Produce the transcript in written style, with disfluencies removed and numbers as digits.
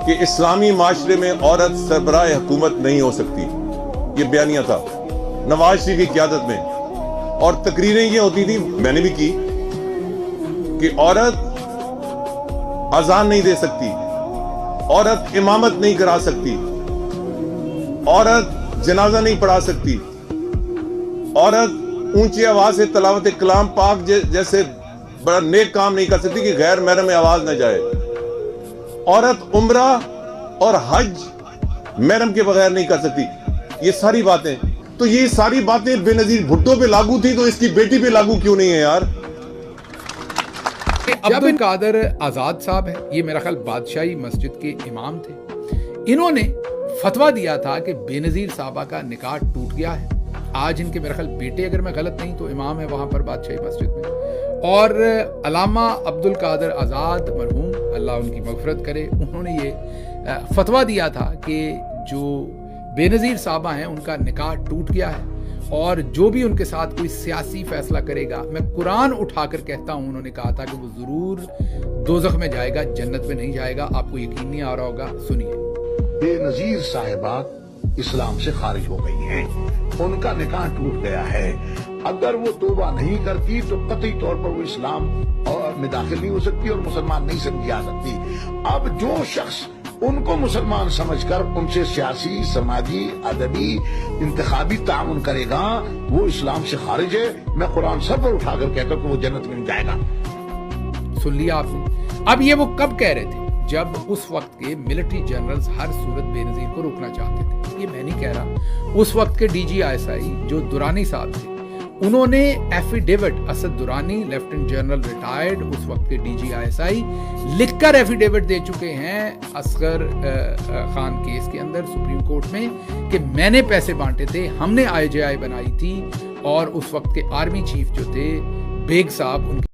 کہ اسلامی معاشرے میں عورت سربراہ حکومت نہیں ہو سکتی. یہ بیانیہ تھا نواز شریف کی قیادت میں. اور تقریریں یہ ہوتی تھی، میں نے بھی کی، کہ عورت اذان نہیں دے سکتی، عورت امامت نہیں کرا سکتی، عورت جنازہ نہیں پڑھا سکتی، عورت اونچی آواز سے تلاوت کلام پاک جیسے بڑا نیک کام نہیں کر سکتی کہ غیر محرم میں آواز نہ جائے. عورت عمرہ اور حج محرم کے بغیر نہیں کر سکتی. یہ ساری باتیں، تو یہ ساری باتیں بے نظیر بھٹو پہ لاگو تھی، تو اس کی بیٹی پہ لاگو کیوں نہیں ہے یار؟ عبد القادر آزاد صاحب ہے، یہ میرا خیال بادشاہی مسجد کے امام تھے. انہوں نے فتویٰ دیا تھا کہ بے نظیر صاحبہ کا نکاح ٹوٹ گیا ہے. آج ان کے میرا خیال بیٹے، اگر میں غلط نہیں تو امام ہے وہاں پر بادشاہی مسجد میں. اور علامہ عبد القادر آزاد مرحوم، اللہ ان کی مغفرت کرے، انہوں نے یہ فتویٰ دیا تھا کہ جو بے نظیر صاحبہ ہیں ان کا نکاح ٹوٹ گیا ہے، اور جو بھی ان کے ساتھ کوئی سیاسی فیصلہ کرے گا، میں قرآن اٹھا کر کہتا ہوں، انہوں نے کہا تھا کہ وہ ضرور دوزخ میں جائے گا، جنت میں نہیں جائے گا. آپ کو یقین نہیں آ رہا ہوگا، سنیے. بے نظیر صاحبہ اسلام سے خارج ہو گئی ہیں، ان کا نکاح ٹوٹ گیا ہے. اگر وہ توبہ نہیں کرتی تو قطعی طور پر وہ اسلام میں داخل نہیں ہو سکتی اور مسلمان نہیں سمجھی جا سکتی. اب جو شخص ان کو مسلمان سمجھ کر ان سے سیاسی، سماجی، ادبی، انتخابی تعاون کرے گا، وہ اسلام سے خارج ہے. میں قرآن سر پر اٹھا کر کہتا ہوں کہ وہ جنت میں نہیں جائے گا. سن لیا آپ نے. اب یہ وہ کب کہہ رہے تھے؟ جب اس وقت کے ملٹری جنرلز ہر صورت بے نظیر کو روکنا چاہتے تھے. یہ میں نہیں کہہ رہا، اس وقت کے D G I S I جو درانی صاحب تھے، انہوں نے affidavit, Asad Durrani lieutenant general retired, اس وقت کے D G I S I, لکھ کر ایفیڈیوٹ دے چکے ہیں اصغر خان کیس کے اندر سپریم کورٹ میں کہ میں نے پیسے بانٹے تھے، ہم نے آئی جے آئی بنائی تھی. اور اس وقت کے آرمی چیف جو تھے بیگ صاحب، ان